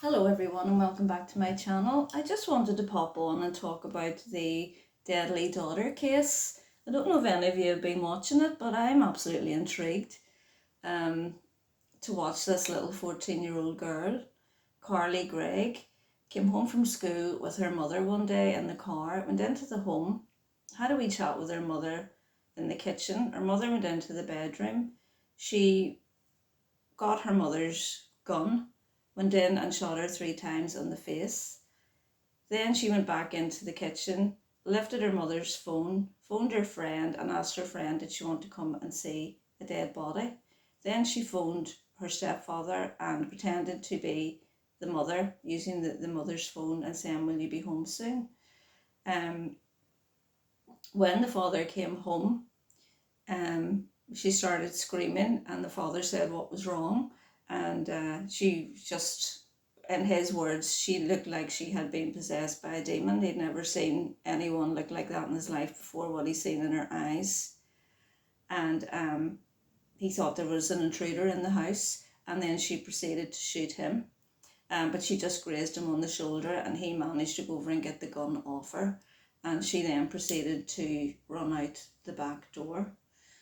Hello everyone and welcome back to my channel. I just wanted to pop on and talk about the Deadly Daughter case. I don't know if any of you have been watching it, but I'm absolutely intrigued to watch this little 14-year-old girl, Carly Gregg, came home from school with her mother one day in the car, went into the home, had a wee chat with her mother in the kitchen. Her mother went into the bedroom. She got her mother's gun, went in and shot her 3 times on the face. Then she went back into the kitchen, lifted her mother's phone, phoned her friend and asked her friend did she want to come and see a dead body. Then she phoned her stepfather and pretended to be the mother, using the mother's phone and saying, will you be home soon? When the father came home, she started screaming and the father said what was wrong, and she just, in his words, she looked like she had been possessed by a demon. He'd never seen anyone look like that in his life before, what he's seen in her eyes. And he thought there was an intruder in the house, and then she proceeded to shoot him. But she just grazed him on the shoulder and he managed to go over and get the gun off her, and she then proceeded to run out the back door.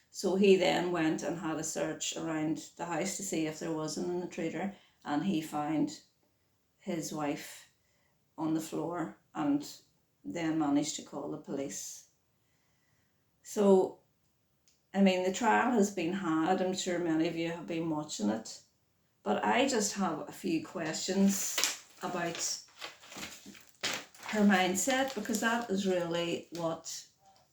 So he then went and had a search around the house to see if there was an intruder, and he found his wife on the floor and then managed to call the police. So, I mean, the trial has been had. I'm sure many of you have been watching it. But I just have a few questions about her mindset, because that is really what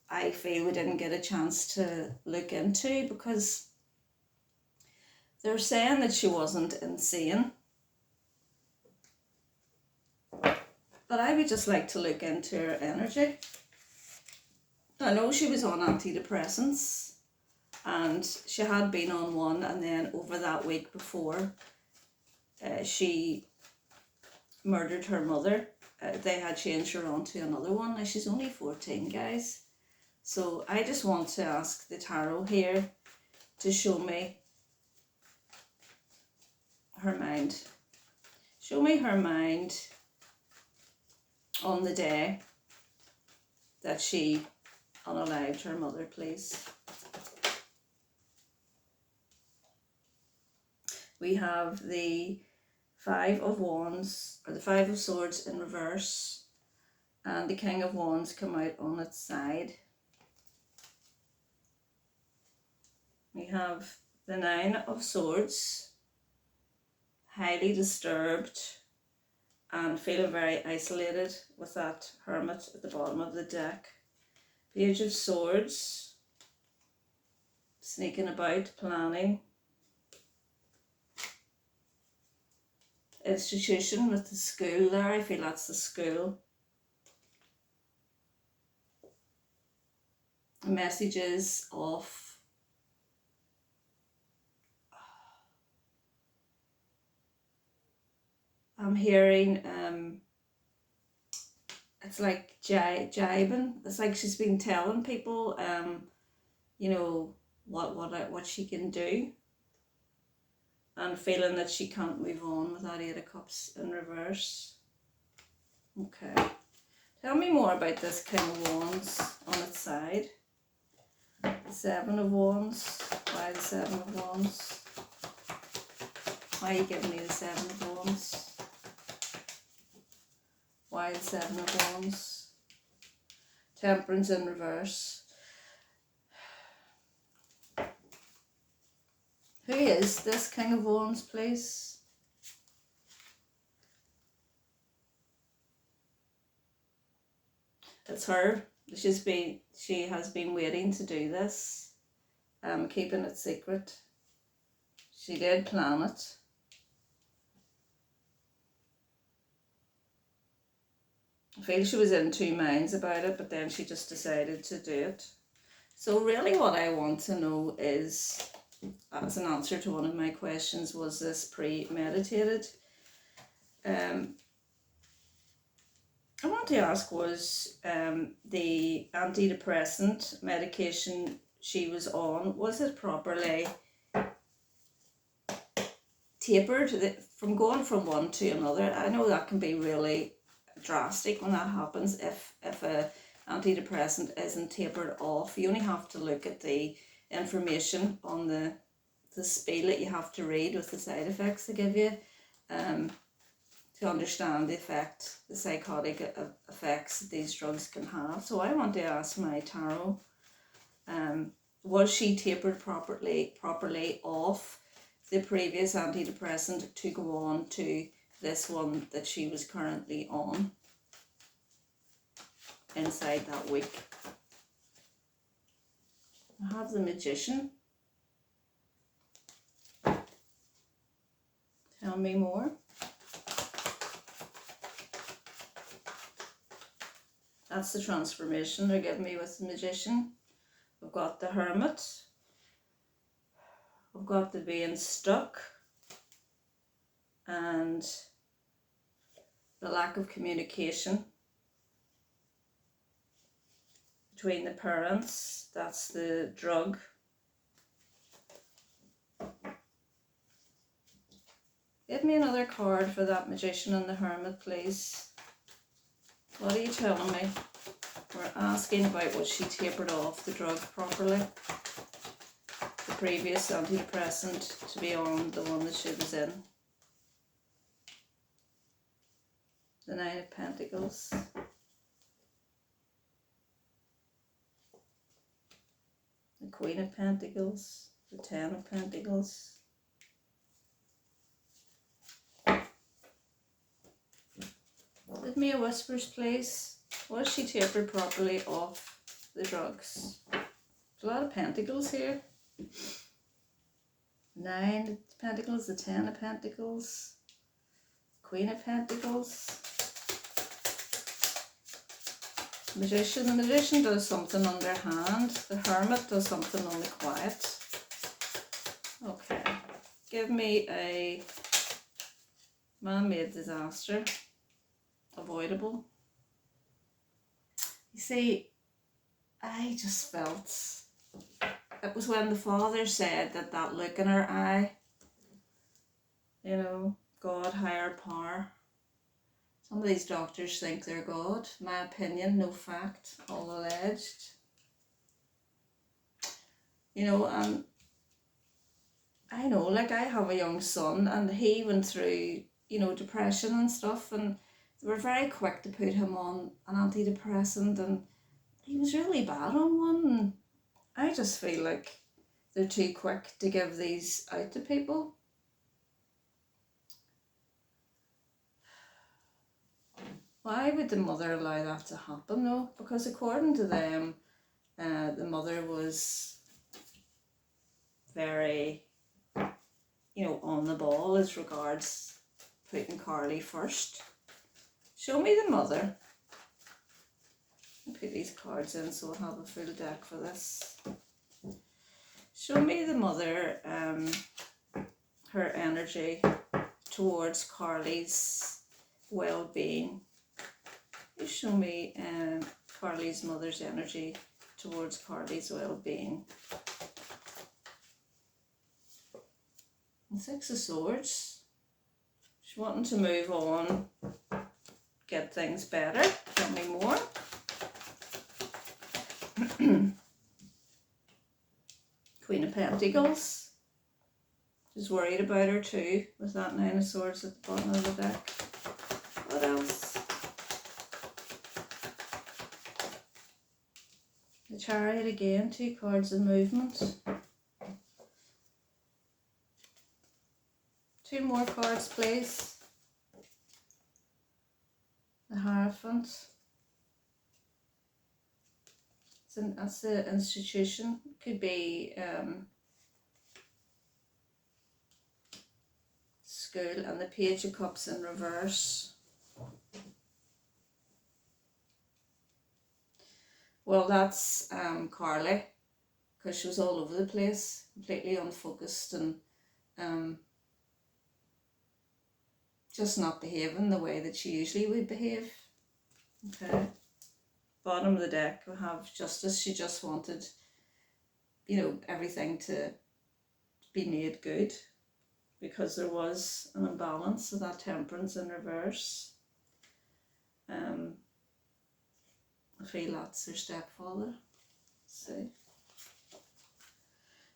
I feel we didn't get a chance to look into, because they're saying that she wasn't insane. But I would just like to look into her energy. I know she was on antidepressants, and she had been on one, and then over that week before, she murdered her mother. They had changed her onto another one. Now she's only 14, guys. So I just want to ask the tarot here to show me her mind. Show me her mind on the day that she unalived her mother, please. We have the Five of Wands, or the Five of Swords in reverse, and the King of Wands come out on its side. We have the Nine of Swords, highly disturbed and feeling very isolated with that Hermit at the bottom of the deck. Page of Swords, sneaking about, planning. Institution with the school there, I feel that's the school. Messages of I'm hearing it's like jibing. It's like she's been telling people you know what she can do, and feeling that she can't move on with that Eight of Cups in reverse. Okay, tell me more about this King of Wands on its side. The Seven of Wands. Why the Seven of Wands? Why are you giving me the Seven of Wands? Why the Seven of Wands? Temperance in reverse. Who is this King of Wands, please? It's her. She has been waiting to do this, keeping it secret. She did plan it. I feel she was in two minds about it, but then she just decided to do it. So really what I want to know is, as an answer to one of my questions, was this premeditated? I want to ask, was the antidepressant medication she was on, was it properly tapered, from going from one to another. I know that can be really drastic when that happens if a antidepressant isn't tapered off. You only have to look at the information on the spiel that you have to read with the side effects they give you, to understand the psychotic effects that these drugs can have. So I want to ask my tarot, was she tapered properly off the previous antidepressant to go on to this one that she was currently on inside that week? I have the Magician. Tell me more. That's the transformation they're giving me with the Magician. We've got the Hermit. We've got the being stuck. And the lack of communication between the parents. That's the drug. Give me another card for that Magician and the Hermit, please. What are you telling me? We're asking about was she tapered off the drug properly? The previous antidepressant to be on the one that she was in. The Nine of Pentacles. The Queen of Pentacles. The Ten of Pentacles. Give me a whispers, please. Was she tapered properly off the drugs? There's a lot of pentacles here. Nine of Pentacles, the Ten of Pentacles, Queen of Pentacles. Magician. The Magician does something underhand. The Hermit does something on the quiet. Okay. Give me a man-made disaster. Avoidable. You see, I just felt it was when the father said that look in her eye, you know, God, higher power. Some of these doctors think they're God. My opinion, no fact, all alleged. You know, and I know, like, I have a young son and he went through, you know, depression and stuff, and they were very quick to put him on an antidepressant, and he was really bad on one. And I just feel like they're too quick to give these out to people. Why would the mother allow that to happen though? Because according to them, the mother was very, you know, on the ball as regards putting Carly first. Show me the mother. I'll put these cards in so I'll have a full deck for this. Show me the mother, her energy towards Carly's well-being. You show me Carly's mother's energy towards Carly's well-being. And Six of Swords. She's wanting to move on, get things better. Tell me more. Queen of Pentacles. She's worried about her too, with that Nine of Swords at the bottom of the deck. What else? The Chariot again, 2 cards of movement. 2 more cards, please. The Hierophant. That's the institution. Could be school, and the Page of Cups in reverse. Well, that's Carly, because she was all over the place, completely unfocused and just not behaving the way that she usually would behave. Okay. Bottom of the deck we have Justice. She just wanted, you know, everything to be made good. because there was an imbalance of that temperance in reverse. I feel that's her stepfather. Let's see.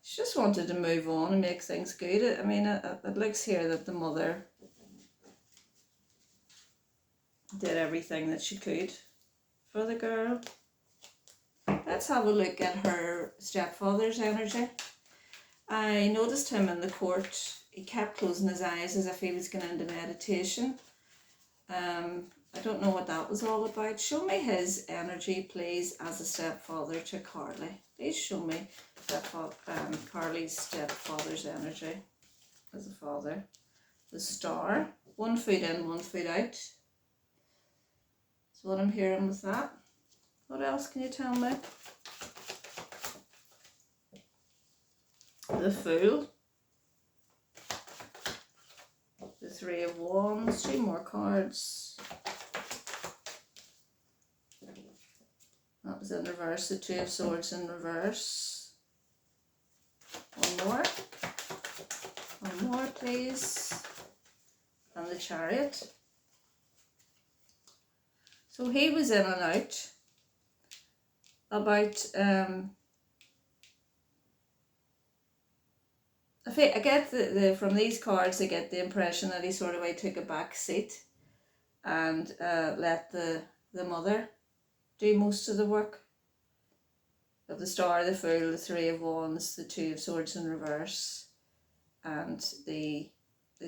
She just wanted to move on and make things good. I mean, it looks here that the mother did everything that she could for the girl. Let's have a look at her stepfather's energy. I noticed him in the court. He kept closing his eyes as if he was going into meditation. I don't know what that was all about. Show me his energy, please, as a stepfather to Carly. Please show me Carly's stepfather's energy as a father. The star, 1 foot in, 1 foot out. That's what I'm hearing with that. What else can you tell me? The Fool. The 3 of Wands. 2 more cards. That was in reverse. The 2 of Swords in reverse. One more. One more, please. And the Chariot. So he was in and out. About I get from these cards I get the impression that he sort of took a back seat and let the mother do most of the work. Of the Star, the Fool, the 3 of Wands, the 2 of Swords in reverse, and the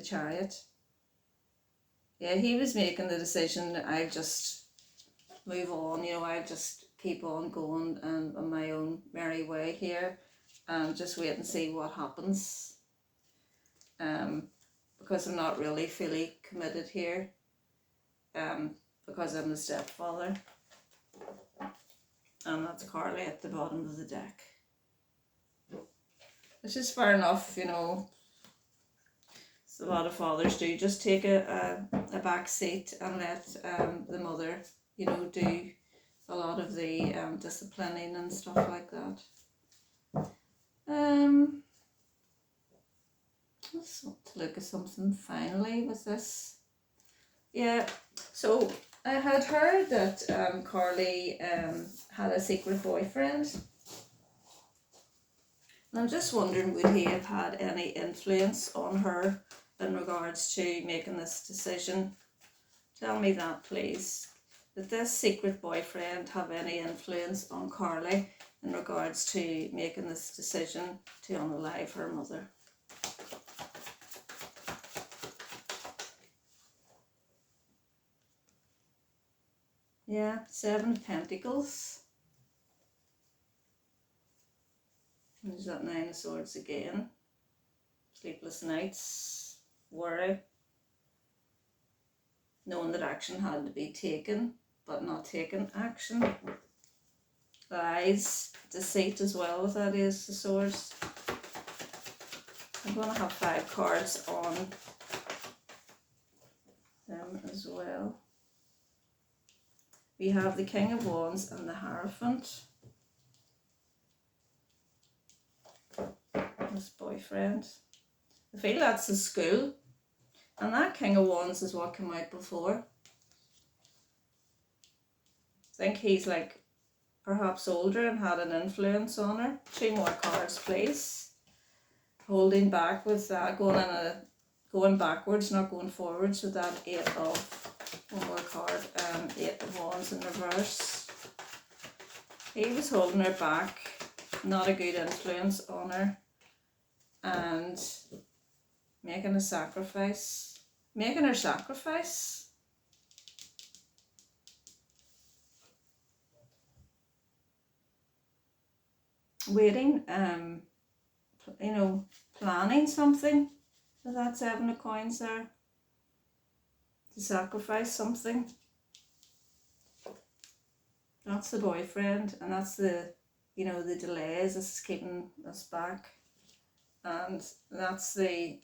Chariot. Yeah, he was making the decision, I'll just move on, I'll just keep on going and on my own merry way here and just wait and see what happens. Because I'm not really fully committed here, because I'm the stepfather. And that's Carly at the bottom of the deck. Which is fair enough, So a lot of fathers do just take a back seat and let the mother, do a lot of the disciplining and stuff like that. Let's look at something finally with this. Yeah, so I had heard that Carly had a secret boyfriend. And I'm just wondering, would he have had any influence on her in regards to making this decision? Tell me that, please. Did this secret boyfriend have any influence on Carly in regards to making this decision to unalive her mother? Yeah, 7 of Pentacles. And there's that 9 of Swords again. Sleepless nights, worry. Knowing that action had to be taken, but not taking action. Lies, deceit as well with that Ace of Swords. I'm going to have 5 cards on them as well. We have the King of Wands and the Hierophant. This boyfriend. I feel that's the school. And that King of Wands is what came out before. I think he's perhaps older and had an influence on her. 2 more cards, please. Holding back with that, going backwards, not going forwards with that 8 of, one more card, 8 of Wands in reverse. He was holding her back, not a good influence on her, and making a sacrifice. Making her sacrifice. Waiting, planning something with that 7 of Coins there. To sacrifice something. That's the boyfriend, and that's the, the delays that's keeping us back. And that's the,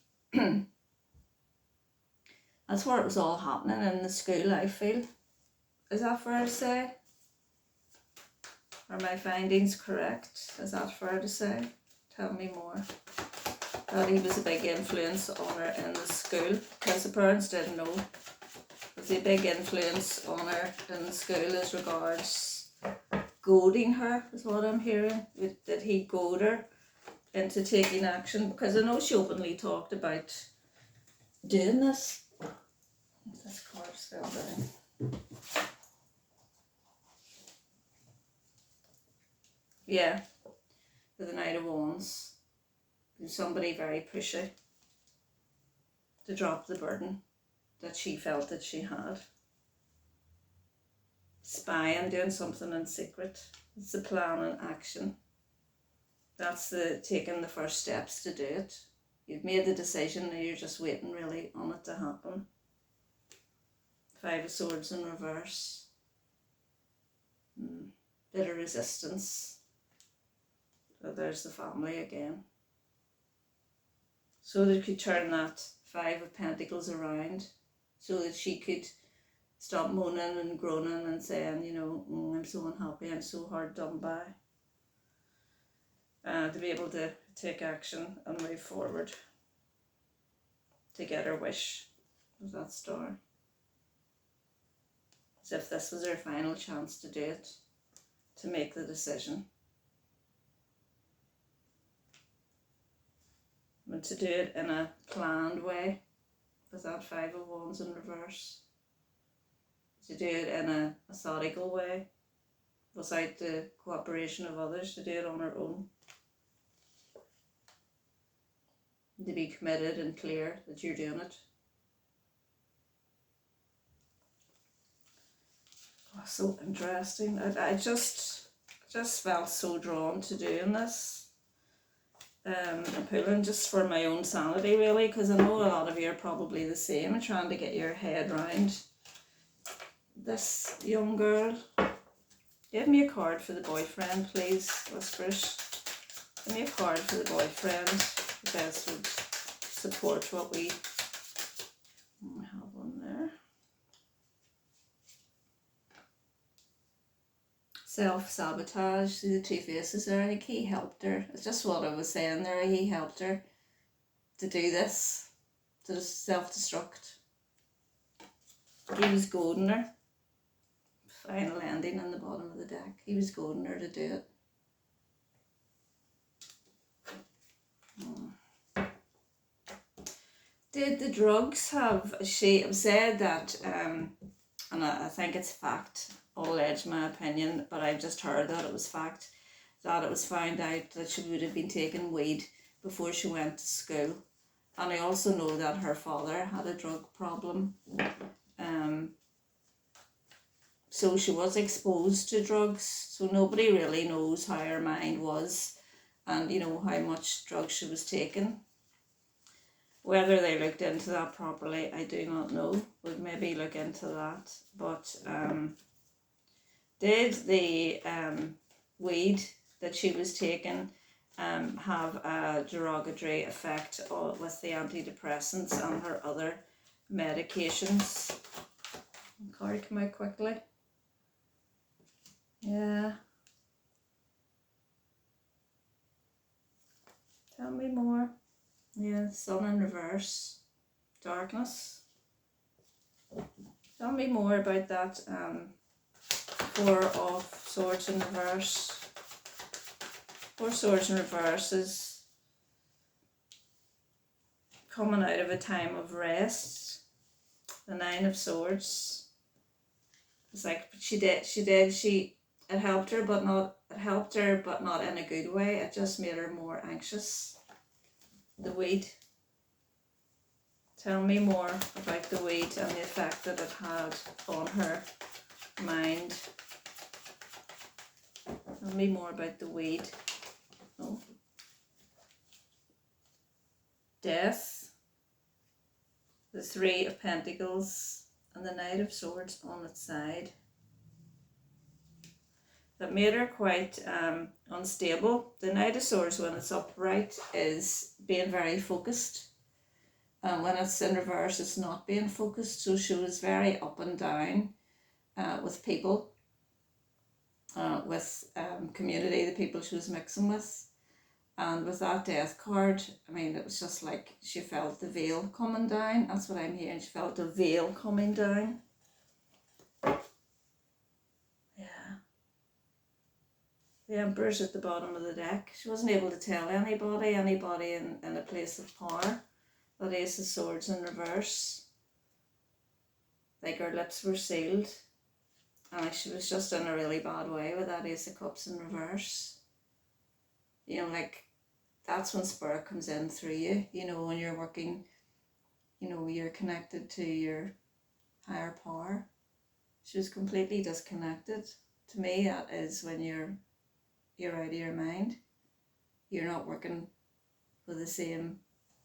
that's where it was all happening in the school, I feel. Is that fair to say? Are my findings correct? Is that fair to say? Tell me more. that he was a big influence on her in the school, because the parents didn't know. Was he a big influence on her in the school as regards goading her, is what I'm hearing? Did he goad her into taking action? Because I know she openly talked about doing this. This card spelled down. Yeah, with the Knight of Wands. Somebody very pushy to drop the burden that she felt that she had. Spying, doing something in secret. It's the plan and action. That's the taking the first steps to do it. You've made the decision and you're just waiting really on it to happen. Five of Swords in reverse. Bit of resistance. So there's the family again. So that she could turn that Five of Pentacles around, so that she could stop moaning and groaning and saying, you know, I'm so unhappy, I'm so hard done by. To be able to take action and move forward to get her wish with that star. As if this was her final chance to do it, to make the decision. And to do it in a planned way, with that Five of Wands in reverse. To do it in a methodical way, without the cooperation of others, to do it on her own. To be committed and clear that you're doing it. Oh, so interesting. I just felt so drawn to doing this. And pulling just for my own sanity, really, because I know a lot of you are probably the same and trying to get your head round this young girl. Give me a card for the boyfriend, please, Whispers. Give me a card for the boyfriend. The best would support what we have on there. Self-sabotage. See the two faces there. I think he helped her. It's just what I was saying there. He helped her to do this, to self-destruct. He was goading her. Final ending on the bottom of the deck. He was goading her to do it. Did the drugs have she said that, and I think it's fact, all edge my opinion, but I've just heard that it was fact, that it was found out that she would have been taking weed before she went to school. And I also know that her father had a drug problem. So she was exposed to drugs, so nobody really knows how her mind was and, you know, how much drugs she was taking. Whether they looked into that properly, I do not know. We'd maybe look into that. But did the weed that she was taking have a derogatory effect with the antidepressants and her other medications? Card come out quickly. Yeah. Tell me more. Yeah, Sun in reverse. Darkness. Tell me more about that. Four of Swords in reverse. Four Swords in reverse is coming out of a time of rest. The Nine of Swords. It's like it helped her, but not in a good way. It just made her more anxious. The weed. Tell me more about the weed and the effect that it had on her mind. Tell me more about the weed. Oh. Death. The Three of Pentacles and the Knight of Swords on its side. That made her quite unstable. The Knight of Swords, when it's upright, is being very focused. When it's in reverse, it's not being focused. So she was very up and down with people, with community, the people she was mixing with. And with that death card, I mean, it was just like she felt the veil coming down. That's what I'm hearing. She felt the veil coming down. Yeah. The Emperor's at the bottom of the deck. She wasn't able to tell anybody in a place of power. That Ace of Swords in reverse. Like her lips were sealed. And like she was just in a really bad way with that Ace of Cups in reverse. You know, like, that's when spirit comes in through you. You know, when you're working, you know, you're connected to your higher power. She was completely disconnected. To me, that is when you're out of your mind. You're not working with the same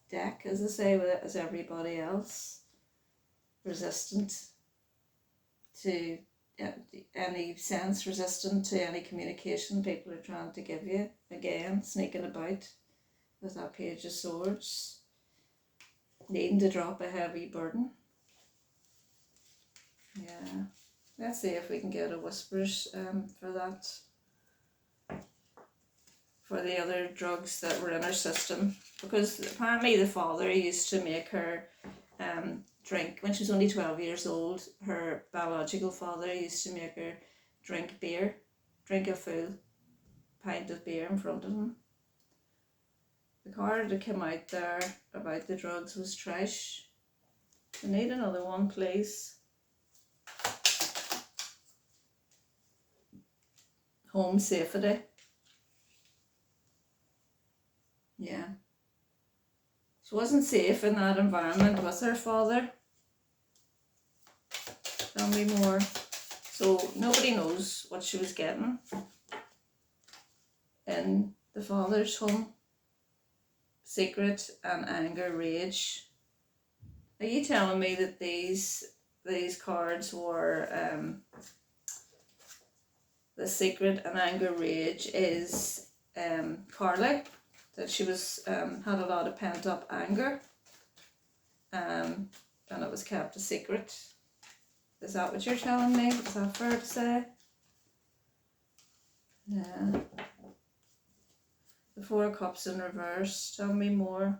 deck, as I say, with it as everybody else. Resistant to any sense, resistant to any communication people are trying to give you. Again, sneaking about with that Page of Swords. Needing to drop a heavy burden. Yeah. Let's see if we can get a whispers for that. For the other drugs that were in her system. Because apparently the father used to make her drink, when she was only 12 years old, her biological father used to make her drink beer. Drink a full pint of beer in front of him. The card that came out there about the drugs was trash. I need another one, please. Home safety. Yeah. She wasn't safe in that environment with her father. Tell me more. So nobody knows what she was getting in the father's home. Secret and anger, rage. Are you telling me that these cards were the secret and anger, rage is Carly? That she was had a lot of pent up anger, and it was kept a secret. Is that what you're telling me? Is that fair to say? Yeah. The Four of Cups in reverse. Tell me more.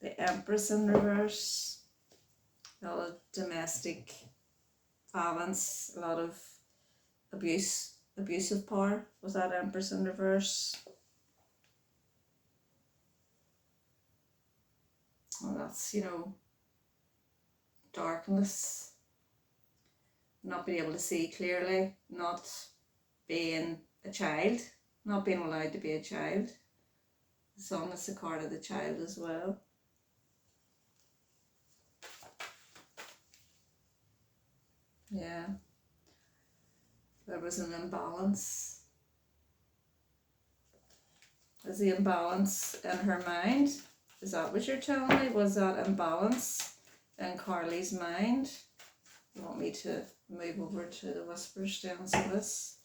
The Empress in reverse. A lot of domestic violence. A lot of abusive power with that Empress in reverse. Well, that's, you know, darkness. Not being able to see clearly. Not being a child. Not being allowed to be a child. The Sun is the card of the child as well. Yeah. There was an imbalance. Is the imbalance in her mind? Is that what you're telling me? Was that imbalance in Carly's mind? You want me to move over to the whispers to answer this?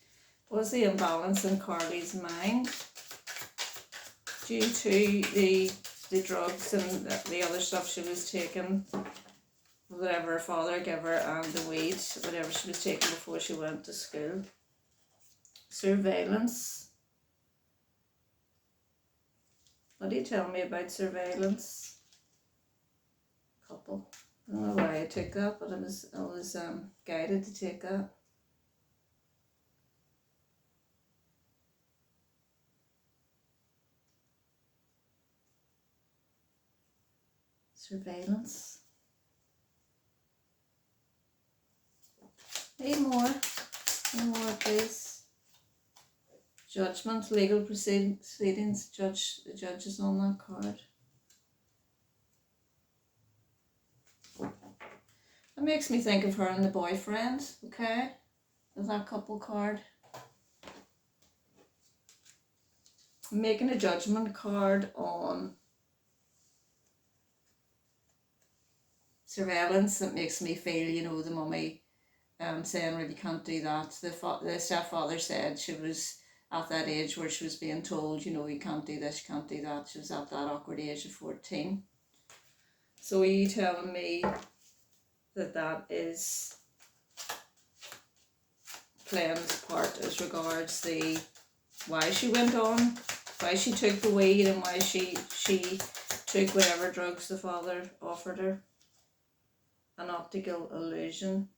Was the imbalance in Carly's mind due to the drugs and the other stuff she was taking, whatever her father gave her, and the weed, whatever she was taking before she went to school? Surveillance. What do you tell me about surveillance? Couple. I don't know why I took that, but I was guided to take that. Surveillance. Any more? Any more, please? Judgment, legal proceedings. The judge is on that card. It makes me think of her and the boyfriend, okay? With that couple card. I'm making a judgment card on surveillance. That makes me feel, you know, the mummy saying, well, you can't do that. The stepfather said she was at that age where she was being told, you know, you can't do this, you can't do that. She was at that awkward age of 14. So are you telling me that is playing its part as regards the why she went on, why she took the weed, and why she took whatever drugs the father offered her. An optical illusion.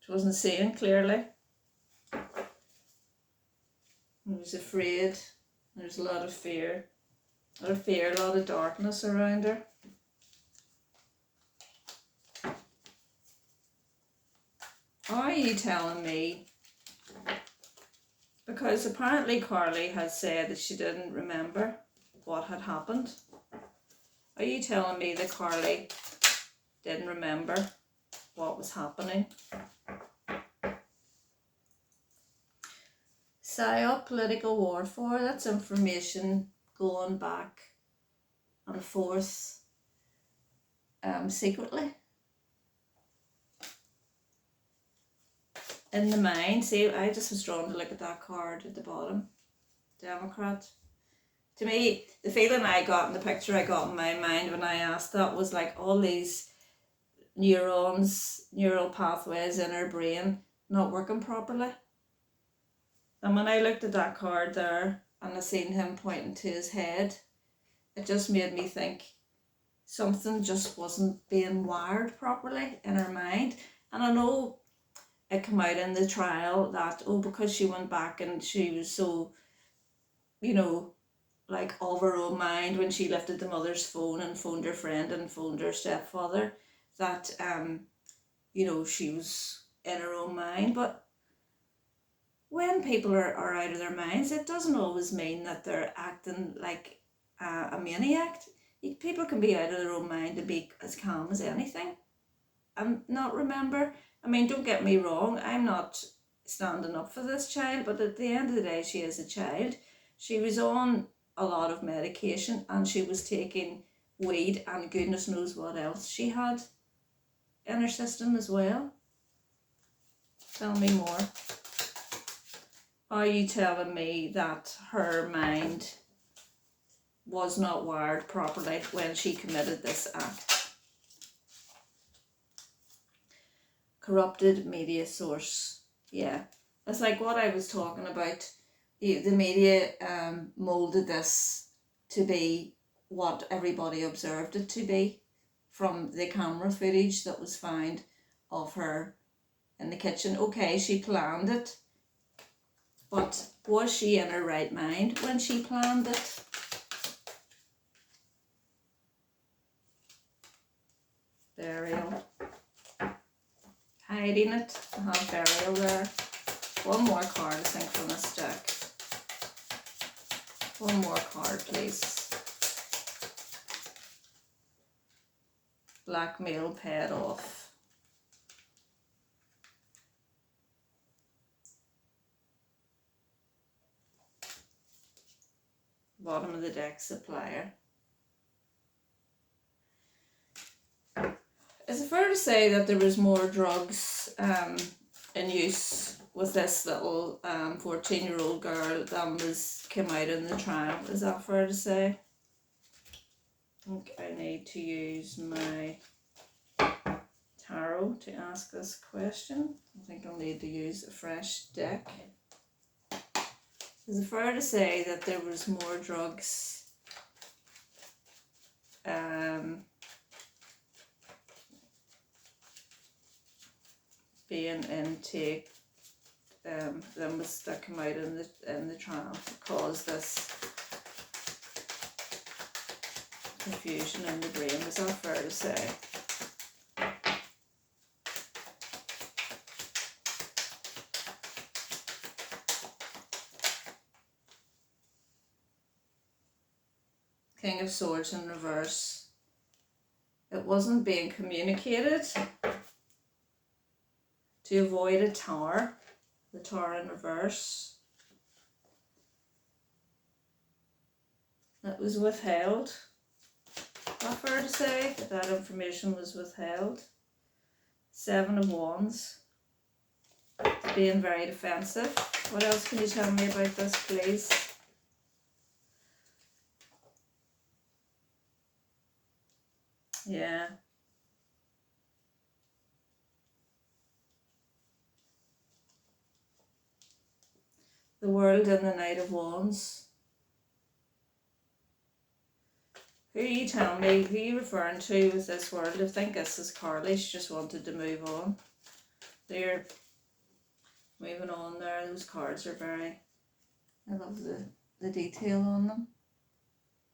She wasn't seeing clearly. She was afraid. There's a lot of fear. A lot of fear, a lot of darkness around her. Are you telling me? Because apparently Carly has said that she didn't remember what had happened. Are you telling me that Carly didn't remember what was happening? PSYOP, political warfare, that's information going back and forth secretly. In the mind, see, I just was drawn to look at that card at the bottom. Democrat. To me, the feeling I got in the picture I got in my mind when I asked that was like all these neurons, neural pathways in her brain not working properly. And when I looked at that card there and I seen him pointing to his head, it just made me think something just wasn't being wired properly in her mind. And I know it came out in the trial that, because she went back and she was so, like of her own mind when she lifted the mother's phone and phoned her friend and phoned her stepfather, that, she was in her own mind. But when people are out of their minds, it doesn't always mean that they're acting like a maniac. People can be out of their own mind and be as calm as anything and not remember. I mean, don't get me wrong, I'm not standing up for this child, but at the end of the day, she is a child. She was on a lot of medication and she was taking weed and goodness knows what else she had in her system as well. Tell me more. Are you telling me that her mind was not wired properly when she committed this act? Corrupted media source. Yeah, it's like what I was talking about. The media moulded this to be what everybody observed it to be from the camera footage that was found of her in the kitchen. Okay, she planned it, but was she in her right mind when she planned it? Burial. Hiding it. I have burial there. One more card, I think, from this deck. One more card, please. Blackmail paid off. Bottom of the deck, supplier. Is it fair to say that there was more drugs in use with this little 14-year-old girl than came out in the trial? Is that fair to say? I think I need to use my tarot to ask this question. I think I'll need to use a fresh deck. Is it fair to say that there was more drugs being intake that come out in the trial to cause this confusion in the brain? Is that fair to say? King of Swords in reverse. It wasn't being communicated to avoid a tower. The tower in reverse. That was withheld. Is that fair to say that that information was withheld? 7 of Wands. Being very defensive. What else can you tell me about this, please? Yeah. The World and the Knight of Wands. Who are you telling me? Who are you referring to with this world? I think this is Carly. She just wanted to move on. They're moving on there. Those cards are very... I love the detail on them.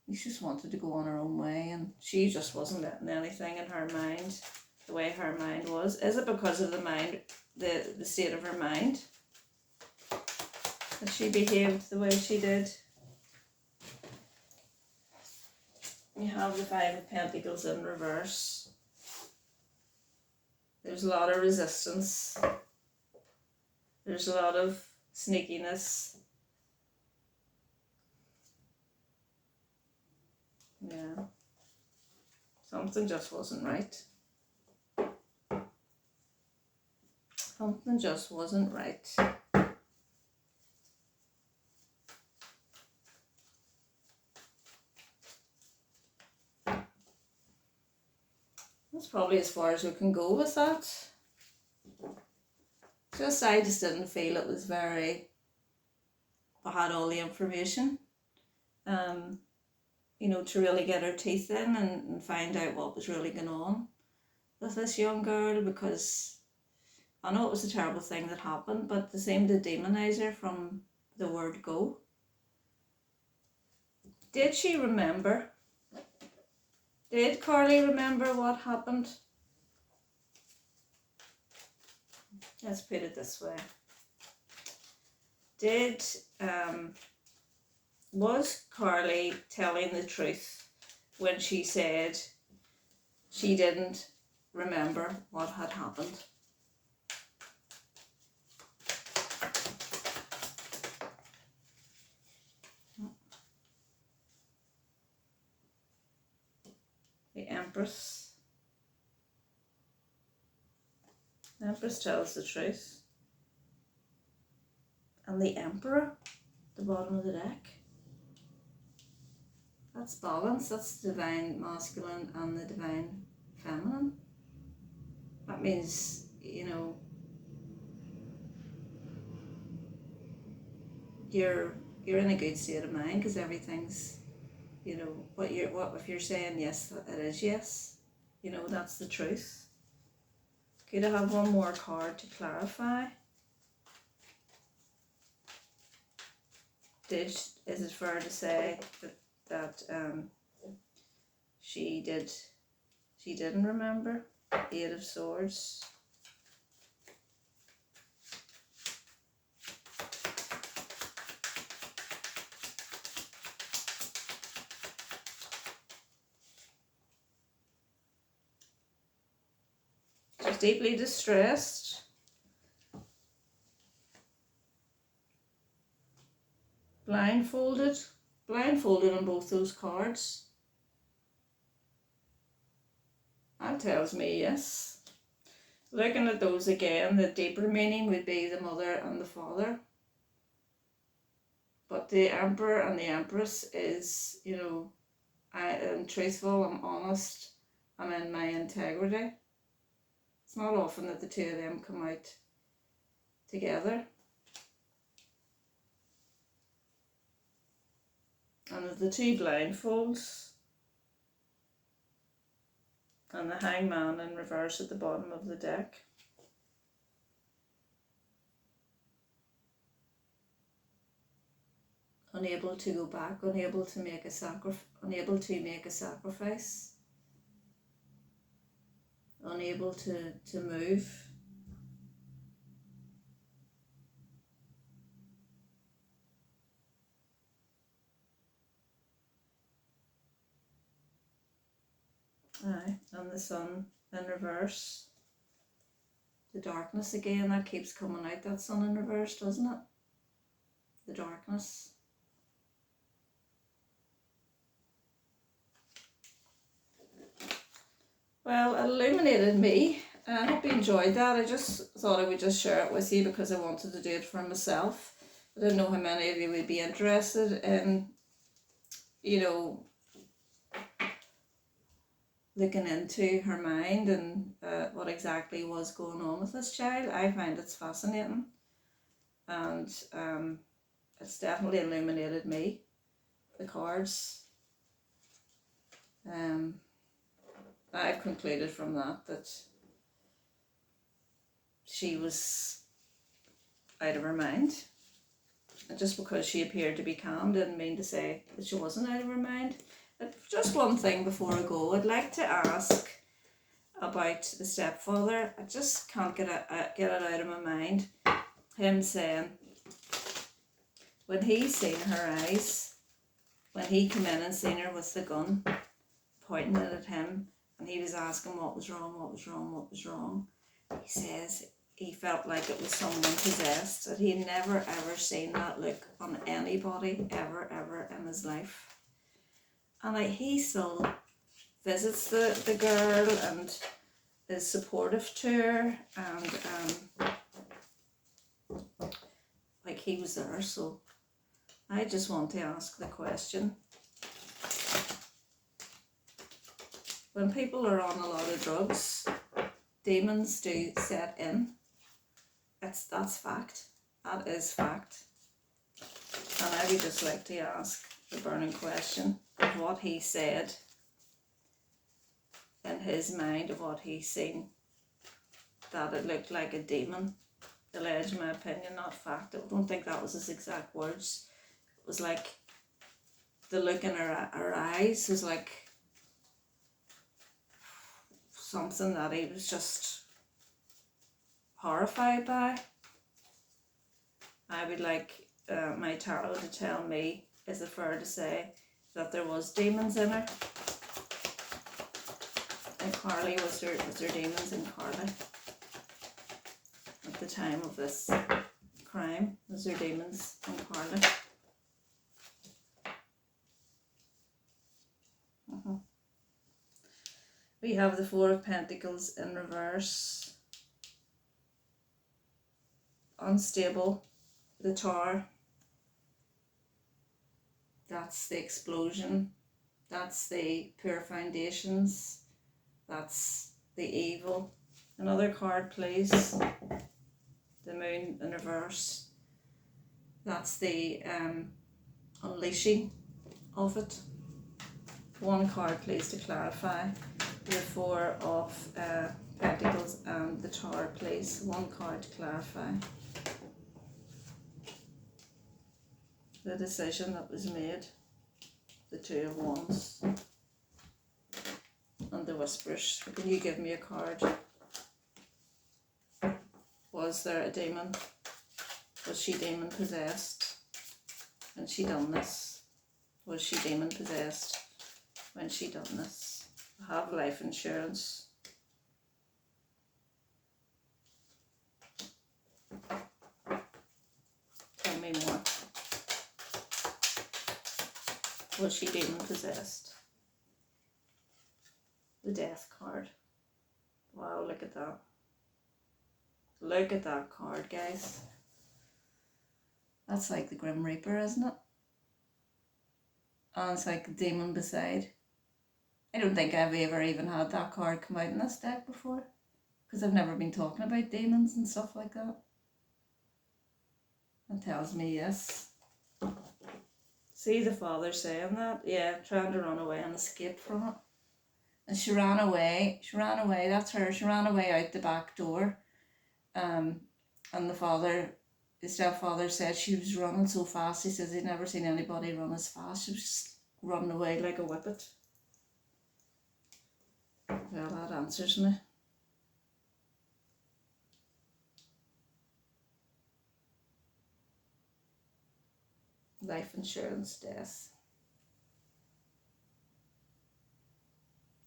She just wanted to go on her own way, and she just wasn't letting anything in her mind the way her mind was. Is it because of the mind, the state of her mind, that she behaved the way she did? You have the Five of Pentacles in reverse. There's a lot of resistance. There's a lot of sneakiness. Yeah. Something just wasn't right. Something just wasn't right. That's probably as far as we can go with that. I just didn't feel it was very... I had all the information. You know, to really get her teeth in and find out what was really going on with this young girl, because I know it was a terrible thing that happened, but they seemed to demonize her from the word go. Did she remember? Did Carly remember what happened? Let's put it this way. Was Carly telling the truth when she said she didn't remember what had happened? The Empress. The Empress tells the truth. And the Emperor, the bottom of the deck. That's balance. That's the divine masculine and the divine feminine. That means, you know, you're in a good state of mind, because everything's, you know, what if you're saying yes, it is yes. You know, that's the truth. Could I have one more card to clarify? Is it fair to say that she didn't remember? Eight of Swords. She's deeply distressed. Blindfolded on both those cards. That tells me yes. Looking at those again, the deeper meaning would be the mother and the father. But the Emperor and the Empress is, you know, I'm truthful, I'm honest, I'm in my integrity. It's not often that the two of them come out together. And the two blindfolds. And the Hangman in reverse at the bottom of the deck. Unable to go back, unable to make a sacrifice, unable to move. Aye, and the Sun in reverse. The darkness again, that keeps coming out, that Sun in reverse, doesn't it? The darkness. Well, it illuminated me. I hope you enjoyed that. I just thought I would just share it with you because I wanted to do it for myself. I don't know how many of you would be interested in, you know, looking into her mind and what exactly was going on with this child. I find it's fascinating, and it's definitely illuminated me, the cards. I've concluded from that she was out of her mind. And just because she appeared to be calm didn't mean to say that she wasn't out of her mind. But just one thing before I go, I'd like to ask about the stepfather. I just can't get it out of my mind. Him saying, when he seen her eyes, when he came in and seen her with the gun, pointing it at him, and he was asking what was wrong, what was wrong, what was wrong, he says he felt like it was someone possessed, that he had never ever seen that look on anybody ever in his life. And like, he still visits the girl and is supportive to her, and like, he was there. So I just want to ask the question, when people are on a lot of drugs, demons do set in. That's fact. That is fact. And I would just like to ask the burning question of what he said in his mind, of what he's seen, that it looked like a demon. Alleged, my opinion, not fact. I don't think that was his exact words. It was like the look in her eyes was like something that he was just horrified by. I would like my tarot to tell me, is it fair to say that there was demons in her? And Carly, was there demons in Carly? At the time of this crime, was there demons in Carly? We have the Four of Pentacles in reverse. Unstable, the Tower. That's the explosion. That's the pure foundations. That's the evil. Another card, please. The Moon in reverse. That's the unleashing of it. One card, please, to clarify. The Four of Pentacles and the Tower, please. One card to clarify. The decision that was made. The Two of Wands. And the Whispers. Can you give me a card? Was there a demon? Was she demon possessed when she done this? Was she demon possessed when she done this? Have life insurance. Tell me more. Was she demon possessed? The Death card. Wow, look at that. Look at that card, guys. That's like the Grim Reaper, isn't it? And it's like the demon beside. I don't think I've ever even had that card come out in this deck before, because I've never been talking about demons and stuff like that. It tells me yes. See the father saying that? Yeah, trying to run away and escape from it. And she ran away, that's her, she ran away out the back door. And the stepfather said she was running so fast, he says he'd never seen anybody run as fast. She was just running away like a whippet. Well, that answers me. Life insurance, death.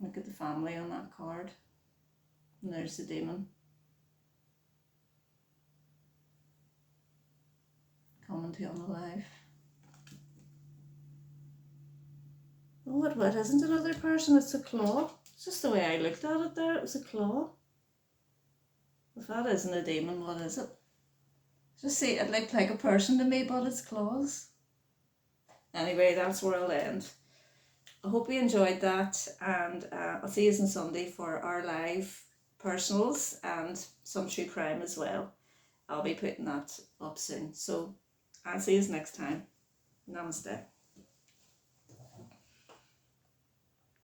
Look at the family on that card. And there's the demon. Coming to unalive. Oh, what isn't another person? It's a claw. It's just the way I looked at it there. It was a claw. If that isn't a demon, what is it? Just see, it looked like a person to me, but it's claws. Anyway, that's where I'll end. I hope you enjoyed that, and I'll see you on Sunday for our live personals and some true crime as well. I'll be putting that up soon. So I'll see you next time. Namaste.